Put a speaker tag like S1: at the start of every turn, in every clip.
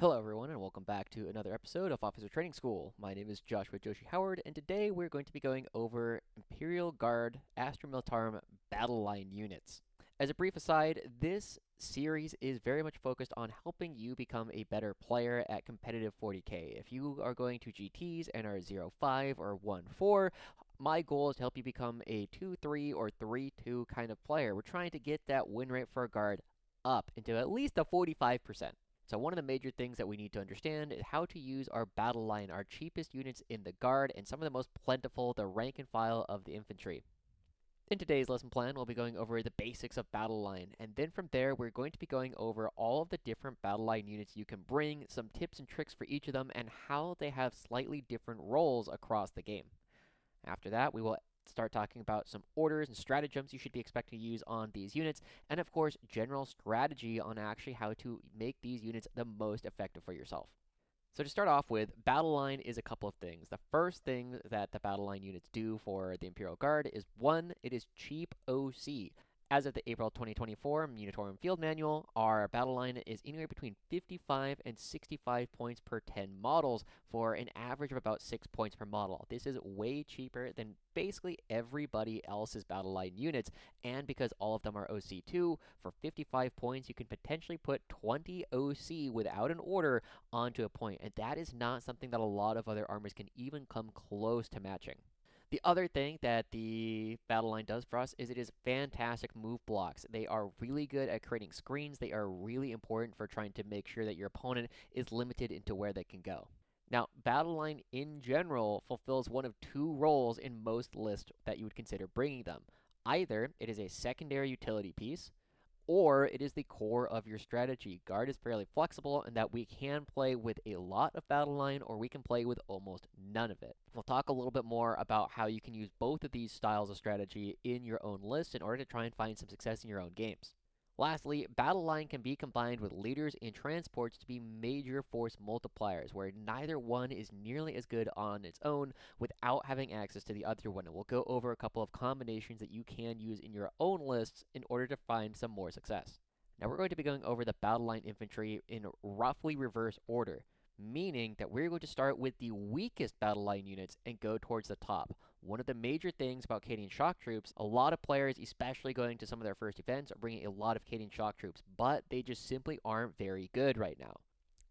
S1: Hello everyone and welcome back to another episode of Officer Training School. My name is Joshua Joushi Howard and today we're going to be going over Imperial Guard Astra Militarum battle line units. As a brief aside, this series is very much focused on helping you become a better player at competitive 40k. If you are going to GTs and are 0-5 or 1-4, my goal is to help you become a 2-3 or 3-2 kind of player. We're trying to get that win rate for a guard up into at least a 45%. So one of the major things that we need to understand is how to use our battle line, our cheapest units in the guard, and some of the most plentiful, the rank and file of the infantry. In today's lesson plan, we'll be going over the basics of battle line, and then from there, we're going to be going over all of the different battle line units you can bring, some tips and tricks for each of them, and how they have slightly different roles across the game. After that, we will start talking about some orders and stratagems you should be expecting to use on these units, and of course, general strategy on actually how to make these units the most effective for yourself. So to start off with, battle line is a couple of things. The first thing that the battle line units do for the Imperial Guard is, one, it is cheap OC. As of the April 2024 Unitorum Field Manual, our battle line is anywhere between 55 and 65 points per 10 models for an average of about 6 points per model. This is way cheaper than basically everybody else's battle line units, and because all of them are OC2, for 55 points you can potentially put 20 OC without an order onto a point, and that is not something that a lot of other armies can even come close to matching. The other thing that the battle line does for us is it is fantastic move blocks. They are really good at creating screens. They are really important for trying to make sure that your opponent is limited into where they can go. Now, battle line in general fulfills one of two roles in most lists that you would consider bringing them. Either it is a secondary utility piece, or it is the core of your strategy. Guard is fairly flexible in that we can play with a lot of battle line, or we can play with almost none of it. We'll talk a little bit more about how you can use both of these styles of strategy in your own list in order to try and find some success in your own games. Lastly, battle line can be combined with leaders and transports to be major force multipliers, where neither one is nearly as good on its own without having access to the other one. And we'll go over a couple of combinations that you can use in your own lists in order to find some more success. Now we're going to be going over the battle line infantry in roughly reverse order, meaning that we're going to start with the weakest battle line units and go towards the top. One of the major things about Cadian shock troops, a lot of players, especially going to some of their first events, are bringing a lot of Cadian shock troops, but they just simply aren't very good right now.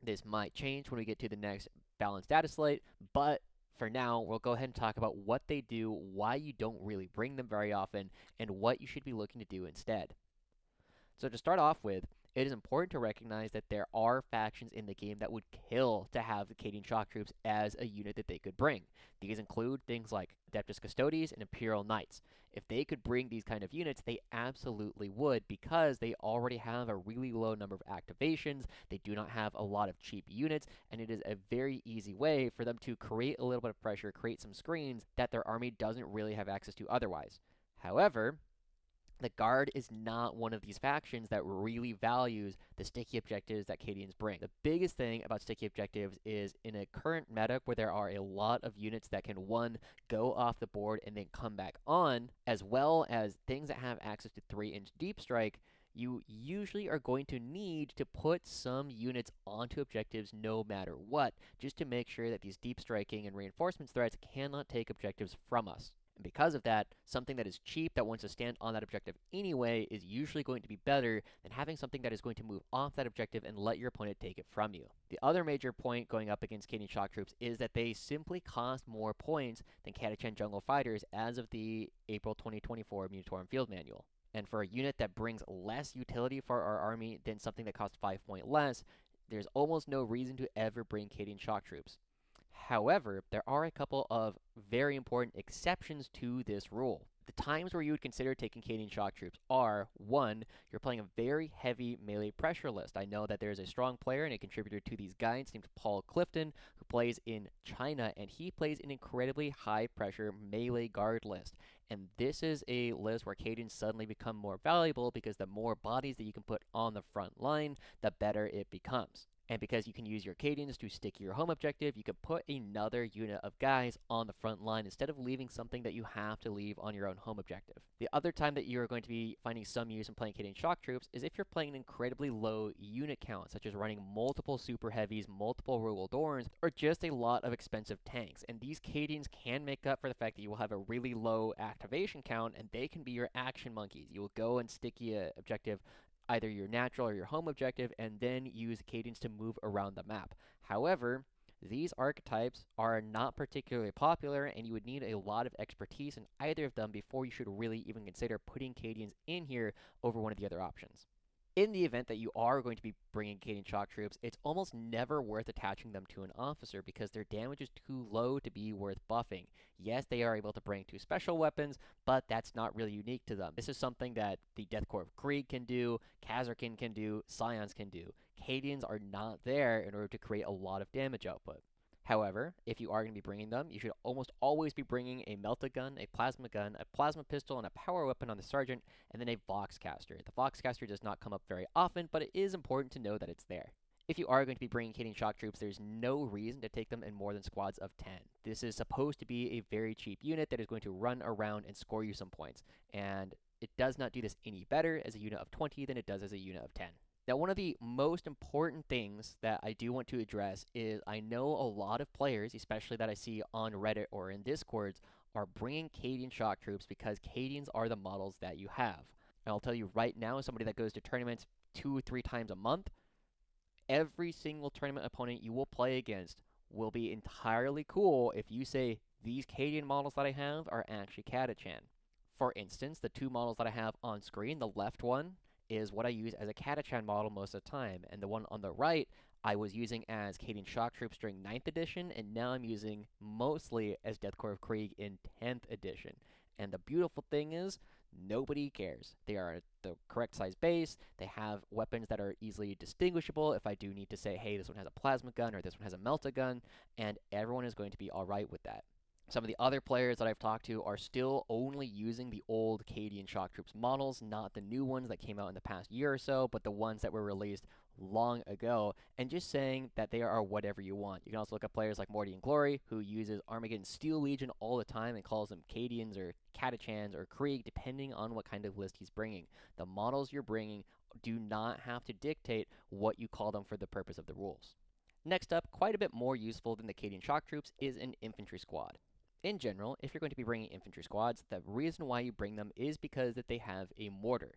S1: This might change when we get to the next balanced data slate, but for now, we'll go ahead and talk about what they do, why you don't really bring them very often, and what you should be looking to do instead. So to start off with, it is important to recognize that there are factions in the game that would kill to have the Cadian shock troops as a unit that they could bring. These include things like Adeptus Custodes and Imperial Knights. If they could bring these kind of units, they absolutely would, because they already have a really low number of activations, they do not have a lot of cheap units, and it is a very easy way for them to create a little bit of pressure, create some screens that their army doesn't really have access to otherwise. However, the Guard is not one of these factions that really values the sticky objectives that Cadians bring. The biggest thing about sticky objectives is in a current meta where there are a lot of units that can, one, go off the board and then come back on, as well as things that have access to 3-inch deep strike, you usually are going to need to put some units onto objectives no matter what, just to make sure that these deep striking and reinforcements threats cannot take objectives from us. And because of that, something that is cheap that wants to stand on that objective anyway is usually going to be better than having something that is going to move off that objective and let your opponent take it from you. The other major point going up against Cadian shock troops is that they simply cost more points than Catachan jungle fighters as of the April 2024 Unitorum Field Manual. And for a unit that brings less utility for our army than something that costs 5 points less, there's almost no reason to ever bring Cadian shock troops. However, there are a couple of very important exceptions to this rule. The times where you would consider taking Cadian shock troops are, one, you're playing a very heavy melee pressure list. I know that there's a strong player and a contributor to these guides named Paul Clifton, who plays in China, and he plays an incredibly high pressure melee guard list. And this is a list where Cadians suddenly become more valuable because the more bodies that you can put on the front line, the better it becomes. And because you can use your Cadians to stick your home objective, you can put another unit of guys on the front line instead of leaving something that you have to leave on your own home objective. The other time that you're going to be finding some use in playing Cadian shock troops is if you're playing an incredibly low unit count, such as running multiple super heavies, multiple Rugel Dorns, or just a lot of expensive tanks. And these Cadians can make up for the fact that you will have a really low activation count, and they can be your action monkeys. You will go and stick your objective, either your natural or your home objective, and then use Cadians to move around the map. However, these archetypes are not particularly popular, and you would need a lot of expertise in either of them before you should really even consider putting Cadians in here over one of the other options. In the event that you are going to be bringing Cadian shock troops, it's almost never worth attaching them to an officer because their damage is too low to be worth buffing. Yes, they are able to bring 2 special weapons, but that's not really unique to them. This is something that the Death Korps of Krieg can do, Catachan can do, Scions can do. Cadians are not there in order to create a lot of damage output. However, if you are going to be bringing them, you should almost always be bringing a melta gun, a plasma pistol, and a power weapon on the sergeant, and then a Voxcaster. The Voxcaster does not come up very often, but it is important to know that it's there. If you are going to be bringing Cadian shock troops, there's no reason to take them in more than squads of 10. This is supposed to be a very cheap unit that is going to run around and score you some points, and it does not do this any better as a unit of 20 than it does as a unit of 10. Now, one of the most important things that I do want to address is I know a lot of players, especially that I see on Reddit or in Discords, are bringing Cadian shock troops because Cadians are the models that you have. And I'll tell you right now, as somebody that goes to tournaments 2 or 3 times a month, every single tournament opponent you will play against will be entirely cool if you say, these Cadian models that I have are actually Catachan. For instance, the 2 models that I have on screen, the left one is what I use as a Catachan model most of the time, and the one on the right I was using as Cadian shock troops during 9th edition, and now I'm using mostly as Death Korps of Krieg in 10th edition. And the beautiful thing is, nobody cares. They are the correct size base, they have weapons that are easily distinguishable if I do need to say, hey, this one has a plasma gun or this one has a melta gun, and everyone is going to be alright with that. Some of the other players that I've talked to are still only using the old Cadian shock troops models, not the new ones that came out in the past year or so, but the ones that were released long ago, and just saying that they are whatever you want. You can also look at players like Morty and Glory, who uses Armageddon Steel Legion all the time and calls them Cadians or Catachans or Krieg, depending on what kind of list he's bringing. The models you're bringing do not have to dictate what you call them for the purpose of the rules. Next up, quite a bit more useful than the Cadian shock troops is an infantry squad. In general, if you're going to be bringing infantry squads, the reason why you bring them is because that they have a mortar.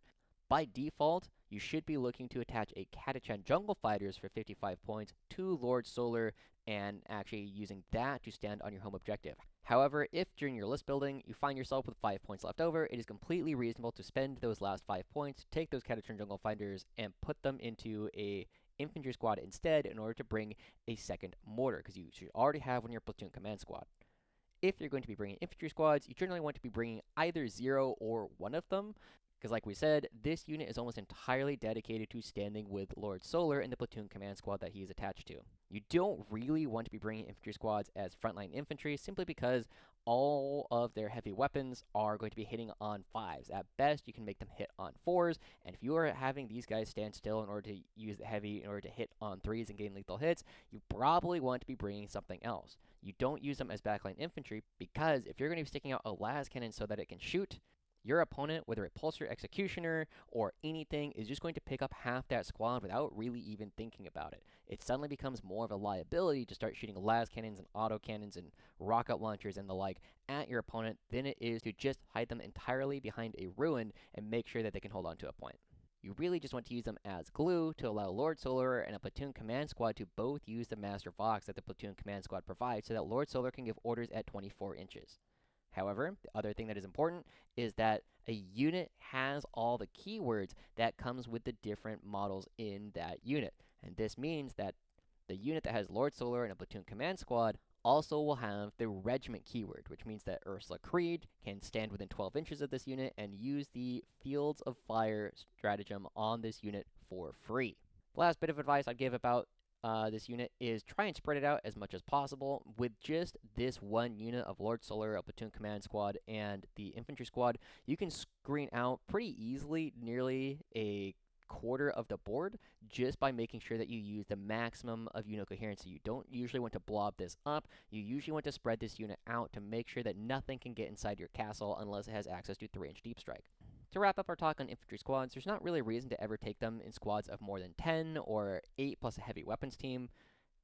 S1: By default, you should be looking to attach a Catachan Jungle Fighters for 55 points to Lord Solar and actually using that to stand on your home objective. However, if during your list building you find yourself with 5 points left over, it is completely reasonable to spend those last 5 points, take those Catachan Jungle Fighters, and put them into a infantry squad instead in order to bring a second mortar, because you should already have one in your platoon command squad. If you're going to be bringing infantry squads, you generally want to be bringing either 0 or 1 of them, because like we said, this unit is almost entirely dedicated to standing with Lord Solar in the platoon command squad that he is attached to. You don't really want to be bringing infantry squads as frontline infantry, simply because all of their heavy weapons are going to be hitting on 5s. At best, you can make them hit on 4s, and if you are having these guys stand still in order to use the heavy in order to hit on 3s and gain lethal hits, you probably want to be bringing something else. You don't use them as backline infantry, because if you're going to be sticking out a las cannon so that it can shoot, your opponent, whether a Pulsar Executioner or anything, is just going to pick up half that squad without really even thinking about it. It suddenly becomes more of a liability to start shooting las cannons and autocannons and rocket launchers and the like at your opponent than it is to just hide them entirely behind a ruin and make sure that they can hold on to a point. You really just want to use them as glue to allow Lord Solar and a platoon command squad to both use the Master Vox that the platoon command squad provides so that Lord Solar can give orders at 24 inches. However, the other thing that is important is that a unit has all the keywords that comes with the different models in that unit. And this means that the unit that has Lord Solar and a platoon command squad also will have the regiment keyword, which means that Ursula Creed can stand within 12 inches of this unit and use the Fields of Fire stratagem on this unit for free. The last bit of advice I'd give about this unit is try and spread it out as much as possible. With just this one unit of Lord Solar, a platoon command squad, and the infantry squad, you can screen out pretty easily nearly a quarter of the board just by making sure that you use the maximum of unit coherency. You don't usually want to blob this up. You usually want to spread this unit out to make sure that nothing can get inside your castle unless it has access to 3-inch deep strike. To wrap up our talk on infantry squads, there's not really a reason to ever take them in squads of more than 10 or 8 plus a heavy weapons team.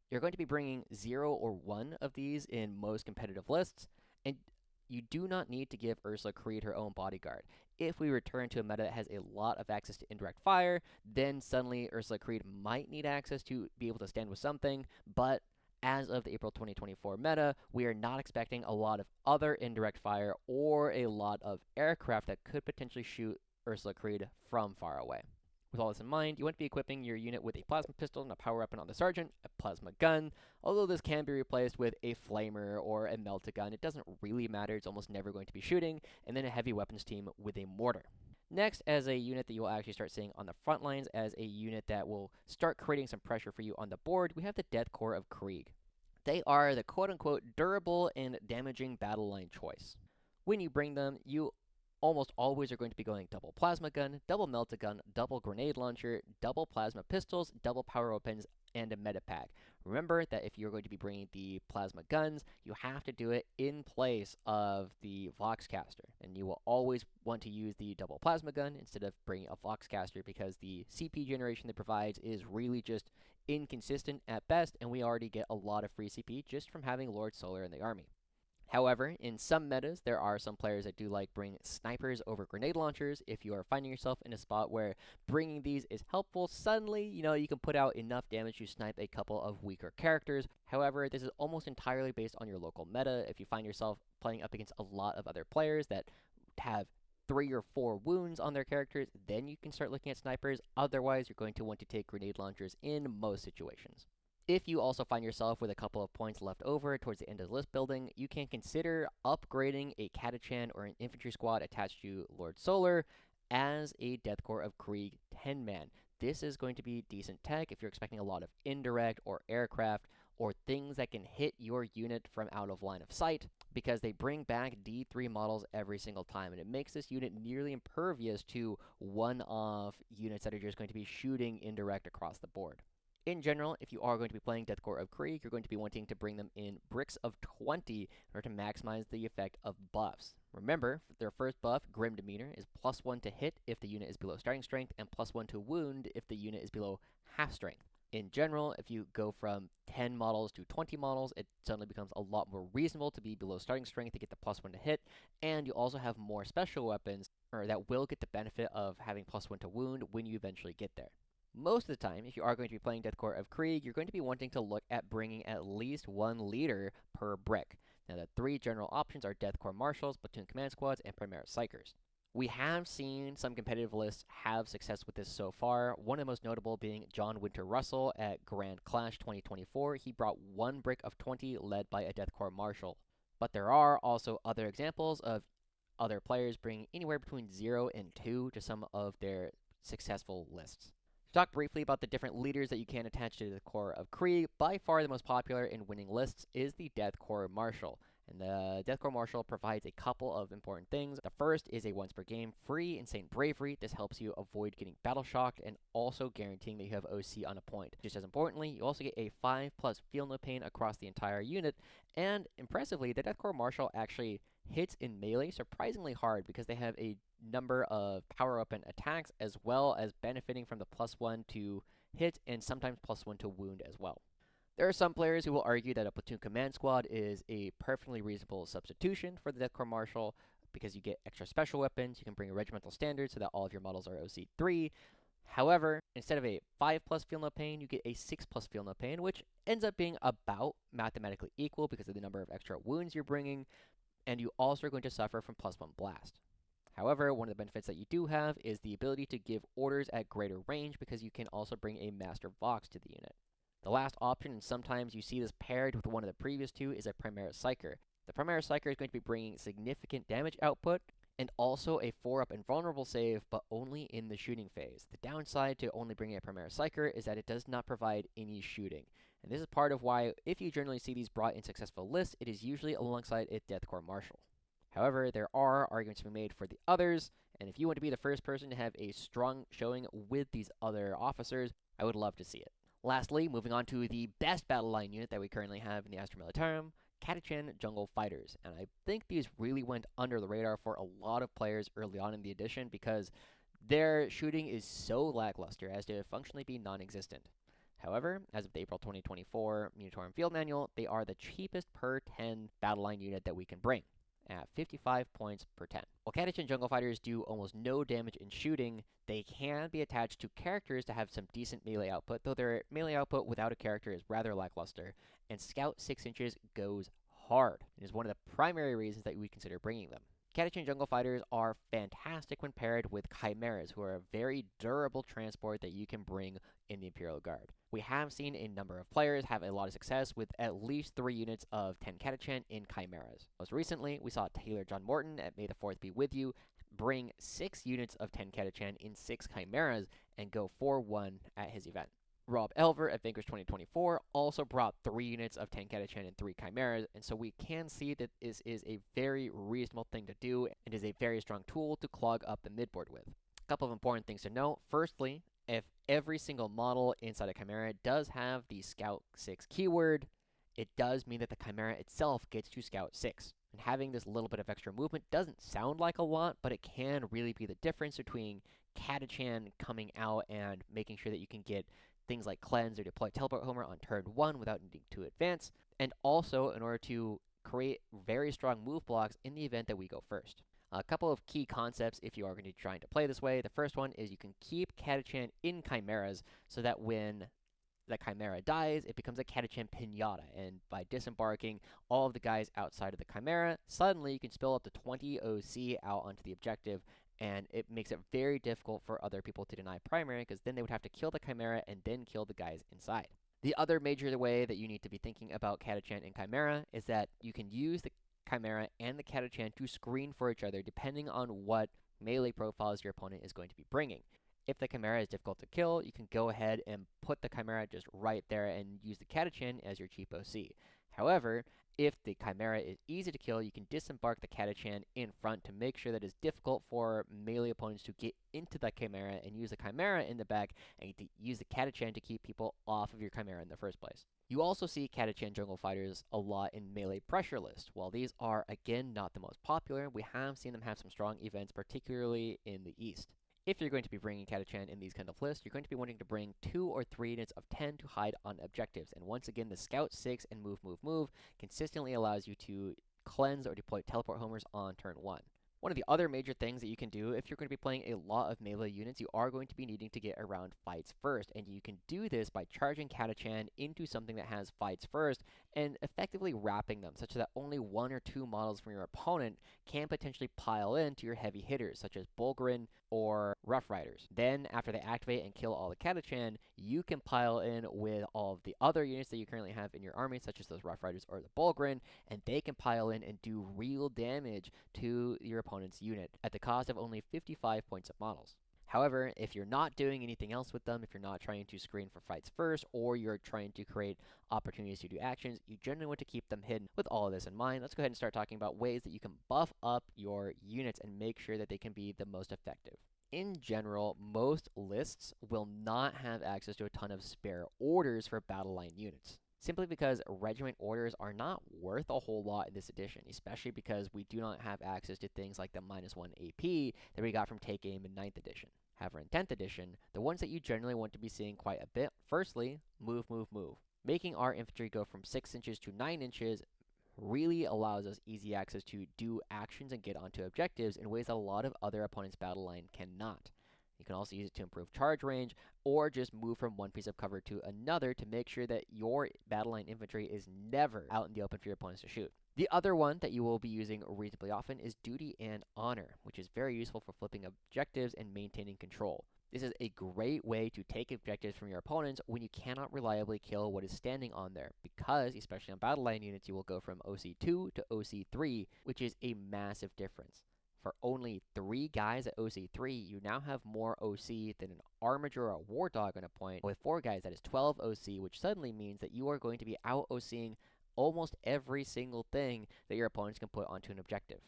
S1: You're going to be bringing 0 or 1 of these in most competitive lists, and you do not need to give Ursula Creed her own bodyguard. If we return to a meta that has a lot of access to indirect fire, then suddenly Ursula Creed might need access to be able to stand with something, but as of the April 2024 meta, we are not expecting a lot of other indirect fire or a lot of aircraft that could potentially shoot Ursula Creed from far away. With all this in mind, you want to be equipping your unit with a plasma pistol and a power weapon on the sergeant, a plasma gun, although this can be replaced with a flamer or a melta-gun. It doesn't really matter, it's almost never going to be shooting, and then a heavy weapons team with a mortar. Next, as a unit that you will actually start seeing on the front lines, as a unit that will start creating some pressure for you on the board, we have the Death Korps of Krieg. They are the quote-unquote durable and damaging battle line choice. When you bring them, you almost always are going to be going double plasma gun, double melta gun, double grenade launcher, double plasma pistols, double power weapons, and a meta pack. Remember that if you're going to be bringing the plasma guns, you have to do it in place of the Voxcaster, and you will always want to use the double plasma gun instead of bringing a Voxcaster because the CP generation it provides is really just inconsistent at best, and we already get a lot of free CP just from having Lord Solar in the army. However, in some metas, there are some players that do like bring snipers over grenade launchers. If you are finding yourself in a spot where bringing these is helpful, suddenly, you can put out enough damage to snipe a couple of weaker characters. However, this is almost entirely based on your local meta. If you find yourself playing up against a lot of other players that have 3 or 4 wounds on their characters, then you can start looking at snipers. Otherwise, you're going to want to take grenade launchers in most situations. If you also find yourself with a couple of points left over towards the end of the list building, you can consider upgrading a Catachan or an infantry squad attached to Lord Solar as a Death Korps of Krieg 10-man. This is going to be decent tech if you're expecting a lot of indirect or aircraft or things that can hit your unit from out of line of sight, because they bring back D3 models every single time, and it makes this unit nearly impervious to one-off units that are just going to be shooting indirect across the board. In general, if you are going to be playing Death Korps of Krieg, you're going to be wanting to bring them in bricks of 20 in order to maximize the effect of buffs. Remember, their first buff, Grim Demeanor, is +1 to hit if the unit is below starting strength, and +1 to wound if the unit is below half strength. In general, if you go from 10 models to 20 models, it suddenly becomes a lot more reasonable to be below starting strength to get the +1 to hit, and you also have more special weapons that will get the benefit of having +1 to wound when you eventually get there. Most of the time, if you are going to be playing Death Korps of Krieg, you're going to be wanting to look at bringing at least 1 leader per brick. Now, the 3 general options are Death Korps Marshals, Platoon Command Squads, and Primaris Psychers. We have seen some competitive lists have success with this so far, one of the most notable being John Winter Russell at Grand Clash 2024. He brought 1 brick of 20 led by a Death Korps Marshal. But there are also other examples of other players bringing anywhere between 0 and 2 to some of their successful lists. To talk briefly about the different leaders that you can attach to the Korps of Krieg, by far the most popular in winning lists is the Death Korps Marshal. And the Death Korps Marshal provides a couple of important things. The first is a once per game free Insane Bravery. This helps you avoid getting battle shocked and also guaranteeing that you have OC on a point. Just as importantly, you also get a 5+ Feel No Pain across the entire unit. And impressively, the Death Korps Marshal actually hits in melee surprisingly hard because they have a number of power weapon attacks as well as benefiting from the +1 to hit and sometimes +1 to wound as well. There are some players who will argue that a Platoon Command Squad is a perfectly reasonable substitution for the Death Korps Marshal because you get extra special weapons, you can bring a regimental standard so that all of your models are OC3. However, instead of a 5+ Feel No Pain, you get a 6+ Feel No Pain, which ends up being about mathematically equal because of the number of extra wounds you're bringing, and you also are going to suffer from +1 blast. However, one of the benefits that you do have is the ability to give orders at greater range because you can also bring a Master Vox to the unit. The last option, and sometimes you see this paired with one of the previous 2, is a Primaris Psyker. The Primaris Psyker is going to be bringing significant damage output and also a 4-up invulnerable save, but only in the shooting phase. The downside to only bringing a Primaris Psyker is that it does not provide any shooting. And this is part of why, if you generally see these brought in successful lists, it is usually alongside a Death Korps Marshal. However, there are arguments to be made for the others, and if you want to be the first person to have a strong showing with these other officers, I would love to see it. Lastly, moving on to the best battle line unit that we currently have in the Astra Militarum, Catachan Jungle Fighters. And I think these really went under the radar for a lot of players early on in the edition because their shooting is so lackluster as to functionally be non-existent. However, as of the April 2024 Munitorum Field Manual, they are the cheapest per 10 battle line unit that we can bring, at 55 points per 10. While Catachan Jungle Fighters do almost no damage in shooting, they can be attached to characters to have some decent melee output, though their melee output without a character is rather lackluster, and Scout 6 inches goes hard. It is one of the primary reasons that we consider bringing them. Catachan Jungle Fighters are fantastic when paired with Chimeras, who are a very durable transport that you can bring in the Imperial Guard. We have seen a number of players have a lot of success with at least 3 units of 10 Catachan in Chimeras. Most recently, we saw Taylor John Morton at May the 4th be with you bring 6 units of 10 Catachan in 6 Chimeras and go 4-1 at his event. Rob Elver at Vanquish 2024 also brought 3 units of 10 Catachan and 3 Chimeras, and so we can see that this is a very reasonable thing to do and is a very strong tool to clog up the midboard with. A couple of important things to note. Firstly, if every single model inside a Chimera does have the Scout 6 keyword, it does mean that the Chimera itself gets to Scout 6. And having this little bit of extra movement doesn't sound like a lot, but it can really be the difference between Catachan coming out and making sure that you can get things like cleanse or deploy teleport homer on turn 1 without needing to advance, and also in order to create very strong move blocks in the event that we go first. A couple of key concepts if you are going to be trying to play this way. The first one is you can keep Catachan in Chimeras so that when the Chimera dies, it becomes a Catachan Pinata, and by disembarking all of the guys outside of the Chimera, suddenly you can spill up to 20 OC out onto the objective, and it makes it very difficult for other people to deny primary, because then they would have to kill the Chimera and then kill the guys inside. The other major way that you need to be thinking about Catachan and Chimera is that you can use the Chimera and the Catachan to screen for each other depending on what melee profiles your opponent is going to be bringing. If the Chimera is difficult to kill, you can go ahead and put the Chimera just right there and use the Catachan as your cheap OC. However, if the Chimera is easy to kill, you can disembark the Catachan in front to make sure that it's difficult for melee opponents to get into the Chimera and use the Chimera in the back and to use the Catachan to keep people off of your Chimera in the first place. You also see Catachan Jungle Fighters a lot in melee pressure lists. While these are, again, not the most popular, we have seen them have some strong events, particularly in the East. If you're going to be bringing Catachan in these kind of lists, you're going to be wanting to bring 2 or 3 units of 10 to hide on objectives. And once again, the Scout 6 and move consistently allows you to cleanse or deploy teleport homers on turn 1. One of the other major things that you can do if you're going to be playing a lot of melee units, you are going to be needing to get around fights first, and you can do this by charging Catachan into something that has fights first and effectively wrapping them such that only 1 or 2 models from your opponent can potentially pile into your heavy hitters, such as Bulgarin or Rough Riders. Then, after they activate and kill all the Catachan, you can pile in with all of the other units that you currently have in your army, such as those Rough Riders or the Bulgarin, and they can pile in and do real damage to your opponent's unit at the cost of only 55 points of models. However, if you're not doing anything else with them, if you're not trying to screen for fights first, or you're trying to create opportunities to do actions, you generally want to keep them hidden. With all of this in mind, let's go ahead and start talking about ways that you can buff up your units and make sure that they can be the most effective. In general, most lists will not have access to a ton of spare orders for battle line units, simply because regiment orders are not worth a whole lot in this edition, especially because we do not have access to things like the -1 AP that we got from Take Aim in 9th edition. However, in 10th edition, the ones that you generally want to be seeing quite a bit, firstly, move. Making our infantry go from 6 inches to 9 inches really allows us easy access to do actions and get onto objectives in ways that a lot of other opponents' battle line cannot. You can also use it to improve charge range, or just move from one piece of cover to another to make sure that your Battleline Infantry is never out in the open for your opponents to shoot. The other one that you will be using reasonably often is Duty and Honor, which is very useful for flipping objectives and maintaining control. This is a great way to take objectives from your opponents when you cannot reliably kill what is standing on there, because, especially on Battleline units, you will go from OC2 to OC3, which is a massive difference. For only 3 guys at OC3, you now have more OC than an Armiger or a War Dog on a point. With 4 guys, that is 12 OC, which suddenly means that you are going to be out OCing almost every single thing that your opponents can put onto an objective.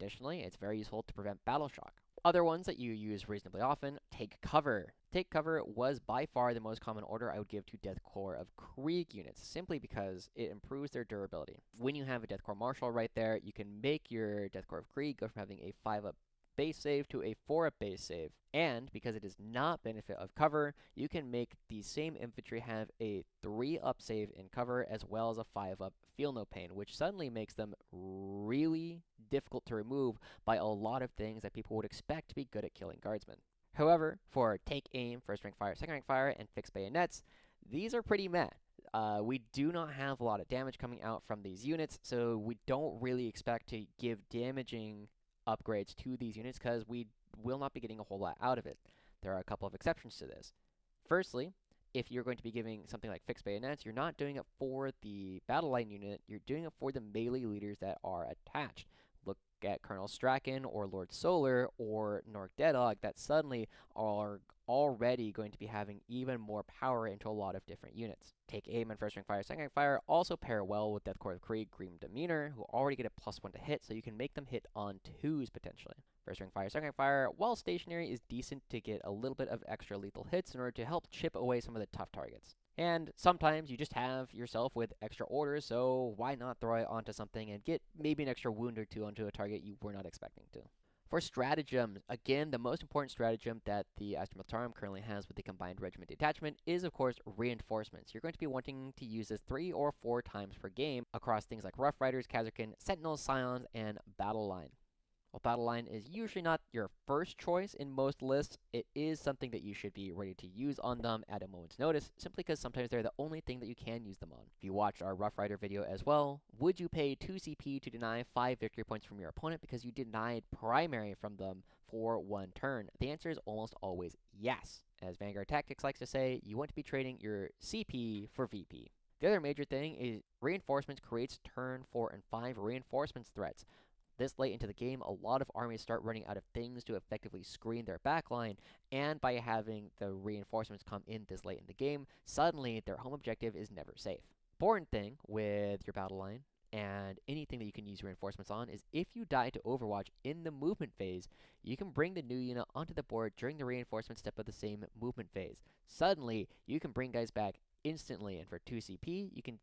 S1: Additionally, it's very useful to prevent battle shock. Other ones that you use reasonably often, take cover. Take cover was by far the most common order I would give to Death Corps of Krieg units, simply because it improves their durability. When you have a Death Corps Marshal right there, you can make your Death Corps of Krieg go from having a 5-up base save to a 4-up base save. And because it does not benefit of cover, you can make the same infantry have a 3-up save in cover as well as a 5-up feel no pain, which suddenly makes them really difficult to remove by a lot of things that people would expect to be good at killing guardsmen. However, for take aim, first rank fire, second rank fire, and fixed bayonets, these are pretty meh. We do not have a lot of damage coming out from these units, so we don't really expect to give damaging upgrades to these units because we will not be getting a whole lot out of it. There are a couple of exceptions to this. Firstly, if you're going to be giving something like fixed bayonets, you're not doing it for the battle line unit, you're doing it for the melee leaders that are attached. Look at Colonel Strachan or Lord Solar or Nork Deadog that suddenly are already going to be having even more power into a lot of different units. Take aim and first rank fire, second rank fire also pair well with Death Corps of Krieg, Grim Demeanor, who already get a +1 to hit, so you can make them hit on 2s potentially. First rank fire, second rank fire, while stationary, is decent to get a little bit of extra lethal hits in order to help chip away some of the tough targets. And sometimes you just have yourself with extra orders, so why not throw it onto something and get maybe an extra wound or two onto a target you were not expecting to. For stratagems, again, the most important stratagem that the Astra Militarum currently has with the combined regiment detachment is, of course, reinforcements. You're going to be wanting to use this 3 or 4 times per game across things like Rough Riders, Catachan, Sentinels, Scions, and Battle Line. While Battle Line is usually not your first choice in most lists, it is something that you should be ready to use on them at a moment's notice, simply because sometimes they're the only thing that you can use them on. If you watched our Rough Rider video as well, would you pay 2 CP to deny 5 victory points from your opponent because you denied primary from them for 1 turn? The answer is almost always yes. As Vanguard Tactics likes to say, you want to be trading your CP for VP. The other major thing is reinforcements creates turn 4 and 5 reinforcements threats. This late into the game, a lot of armies start running out of things to effectively screen their backline, and by having the reinforcements come in this late in the game, suddenly their home objective is never safe. Important thing with your battle line, and anything that you can use reinforcements on, is if you die to Overwatch in the movement phase, you can bring the new unit onto the board during the reinforcement step of the same movement phase. Suddenly, you can bring guys back instantly, and for 2 CP, you can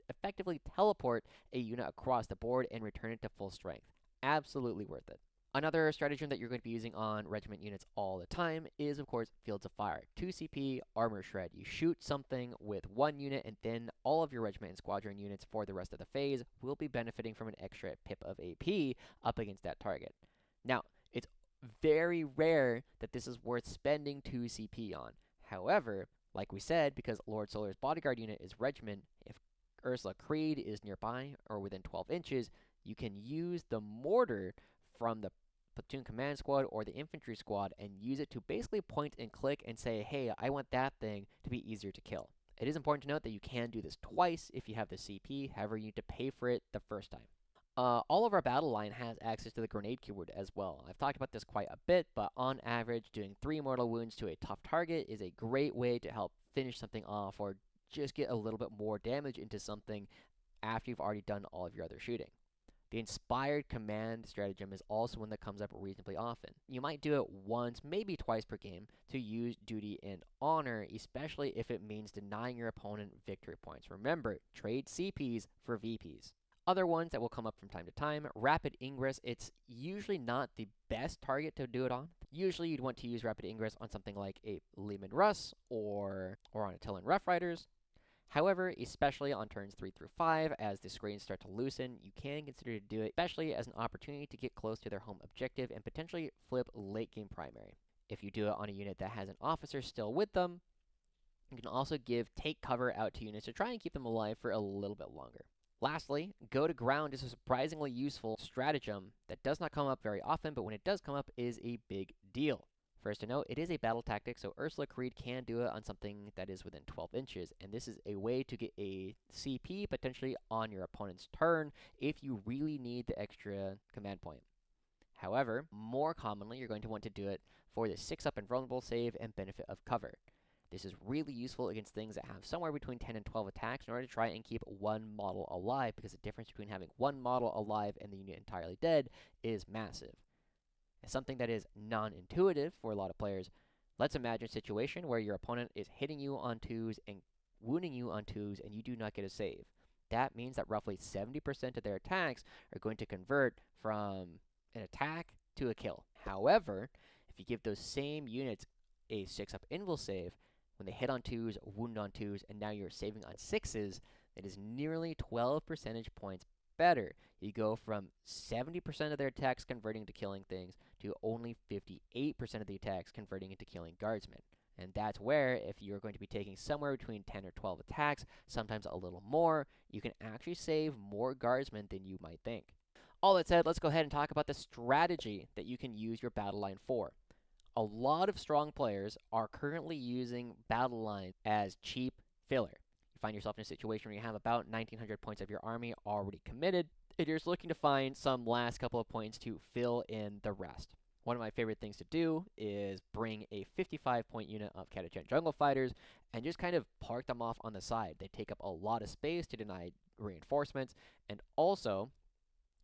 S1: effectively teleport a unit across the board and return it to full strength. Absolutely worth it. Another stratagem that you're going to be using on regiment units all the time is, of course, Fields of Fire. 2 CP, Armor Shred. You shoot something with 1 unit, and then all of your regiment and squadron units for the rest of the phase will be benefiting from an extra pip of AP up against that target. Now, it's very rare that this is worth spending 2 CP on. However, like we said, because Lord Solar's bodyguard unit is regiment, if Ursula Creed is nearby or within 12 inches, you can use the mortar from the platoon command squad or the infantry squad and use it to basically point and click and say, hey, I want that thing to be easier to kill. It is important to note that you can do this twice if you have the CP, however you need to pay for it the first time. All of our battle line has access to the grenade keyword as well. I've talked about this quite a bit, but on average, doing 3 mortal wounds to a tough target is a great way to help finish something off or just get a little bit more damage into something after you've already done all of your other shooting. The Inspired Command stratagem is also one that comes up reasonably often. You might do it once, maybe twice per game, to use Duty and Honor, especially if it means denying your opponent victory points. Remember, trade CPs for VPs. Other ones that will come up from time to time, Rapid Ingress. It's usually not the best target to do it on. Usually you'd want to use Rapid Ingress on something like a Lehman Russ or on a Tillen Rough Riders. However, especially on turns 3 through 5, as the screens start to loosen, you can consider to do it, especially as an opportunity to get close to their home objective and potentially flip late game primary. If you do it on a unit that has an officer still with them, you can also give take cover out to units to try and keep them alive for a little bit longer. Lastly, go to ground is a surprisingly useful stratagem that does not come up very often, but when it does come up is a big deal. First to note, it is a battle tactic, so Ursula Creed can do it on something that is within 12 inches, and this is a way to get a CP potentially on your opponent's turn if you really need the extra command point. However, more commonly, you're going to want to do it for the 6-up invulnerable save and benefit of cover. This is really useful against things that have somewhere between 10 and 12 attacks in order to try and keep one model alive, because the difference between having one model alive and the unit entirely dead is massive. As something that is non-intuitive for a lot of players, let's imagine a situation where your opponent is hitting you on 2s and wounding you on 2s and you do not get a save. That means that roughly 70% of their attacks are going to convert from an attack to a kill. However, if you give those same units a 6-up invul save, when they hit on 2s, wound on 2s, and now you're saving on 6s, that is nearly 12 percentage points better. You go from 70% of their attacks converting to killing things to only 58% of the attacks converting into killing guardsmen. And that's where, if you're going to be taking somewhere between 10 or 12 attacks, sometimes a little more, you can actually save more guardsmen than you might think. All that said, let's go ahead and talk about the strategy that you can use your battle line for. A lot of strong players are currently using battle line as cheap filler. You find yourself in a situation where you have about 1,900 points of your army already committed, and you're just looking to find some last couple of points to fill in the rest. One of my favorite things to do is bring a 55-point unit of Catachan jungle fighters and just kind of park them off on the side. They take up a lot of space to deny reinforcements, and also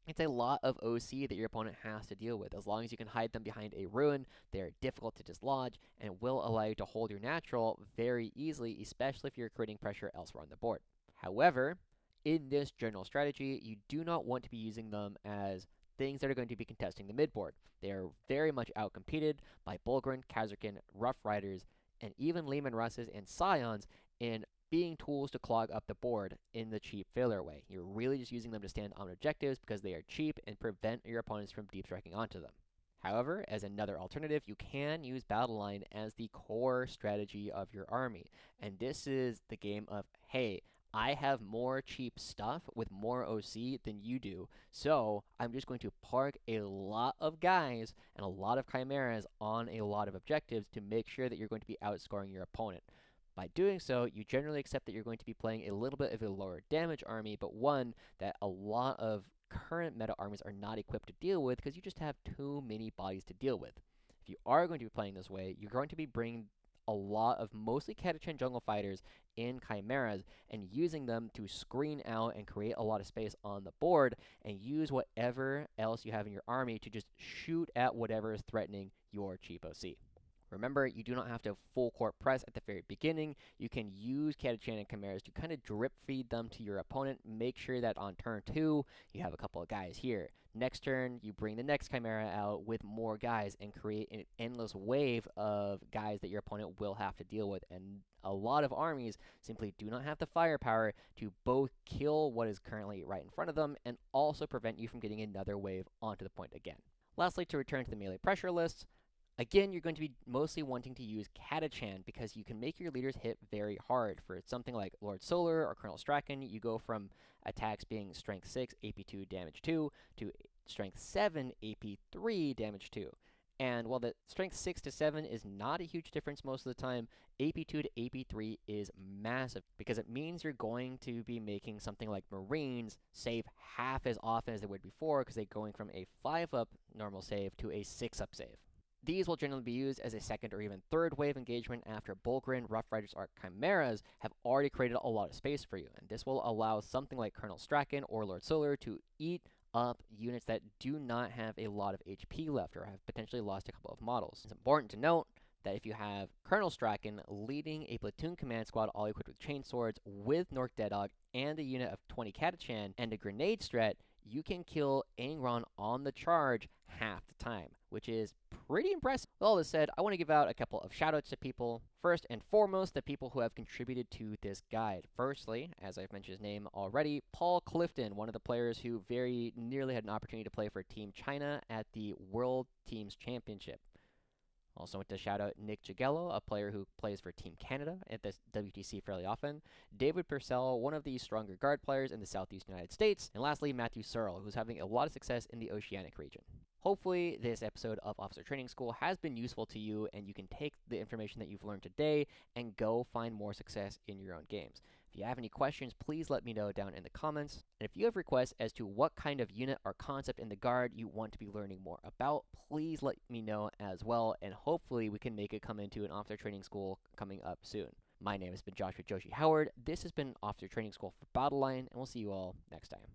S1: it's a lot of OC that your opponent has to deal with. As long as you can hide them behind a ruin, they are difficult to dislodge and will allow you to hold your natural very easily, especially if you're creating pressure elsewhere on the board. However, in this general strategy, you do not want to be using them as things that are going to be contesting the midboard. They are very much outcompeted by Bulgren, Khazarkan, Rough Riders, and even Leman Russes and Scions in being tools to clog up the board in the cheap filler way. You're really just using them to stand on objectives because they are cheap and prevent your opponents from deep striking onto them. However, as another alternative, you can use battle line as the core strategy of your army. And this is the game of, hey, I have more cheap stuff with more OC than you do, so I'm just going to park a lot of guys and a lot of chimeras on a lot of objectives to make sure that you're going to be outscoring your opponent. By doing so, you generally accept that you're going to be playing a little bit of a lower damage army, but one that a lot of current meta armies are not equipped to deal with because you just have too many bodies to deal with. If you are going to be playing this way, you're going to be bringing a lot of mostly Catachan jungle fighters in chimeras and using them to screen out and create a lot of space on the board and use whatever else you have in your army to just shoot at whatever is threatening your cheap OC. Remember, you do not have to full court press at the very beginning. You can use Catachan and Chimeras to kind of drip feed them to your opponent. Make sure that on turn 2, you have a couple of guys here. Next turn, you bring the next Chimera out with more guys and create an endless wave of guys that your opponent will have to deal with. And a lot of armies simply do not have the firepower to both kill what is currently right in front of them and also prevent you from getting another wave onto the point again. Lastly, to return to the melee pressure list, again, you're going to be mostly wanting to use Catachan because you can make your leaders hit very hard. For something like Lord Solar or Colonel Strachan, you go from attacks being Strength 6, AP 2, Damage 2, to Strength 7, AP 3, Damage 2. And while the Strength 6 to 7 is not a huge difference most of the time, AP 2 to AP 3 is massive because it means you're going to be making something like Marines save half as often as they would before because they're going from a 5-up normal save to a 6-up save. These will generally be used as a second or even third wave engagement after Bulgren, Rough Riders, or Chimeras have already created a lot of space for you, and this will allow something like Colonel Strachan or Lord Solar to eat up units that do not have a lot of HP left or have potentially lost a couple of models. It's important to note that if you have Colonel Strachan leading a platoon command squad all equipped with chainswords with Nork Deadog and a unit of 20 Catachan and a grenade strat, you can kill Angron on the charge half the time, which is pretty impressive. With all this said, I want to give out a couple of shoutouts to people. First and foremost, the people who have contributed to this guide. Firstly, as I've mentioned his name already, Paul Clifton, one of the players who very nearly had an opportunity to play for Team China at the World Teams Championship. Also want to shout out Nick Jagello, a player who plays for Team Canada at the WTC fairly often. David Purcell, one of the stronger guard players in the Southeast United States. And lastly, Matthew Searle, who's having a lot of success in the Oceanic region. Hopefully, this episode of Officer Training School has been useful to you, and you can take the information that you've learned today and go find more success in your own games. If you have any questions, please let me know down in the comments. And if you have requests as to what kind of unit or concept in the Guard you want to be learning more about, please let me know as well, and hopefully we can make it come into an Officer Training School coming up soon. My name has been Joshua Joshi Howard. This has been Officer Training School for Battleline, and we'll see you all next time.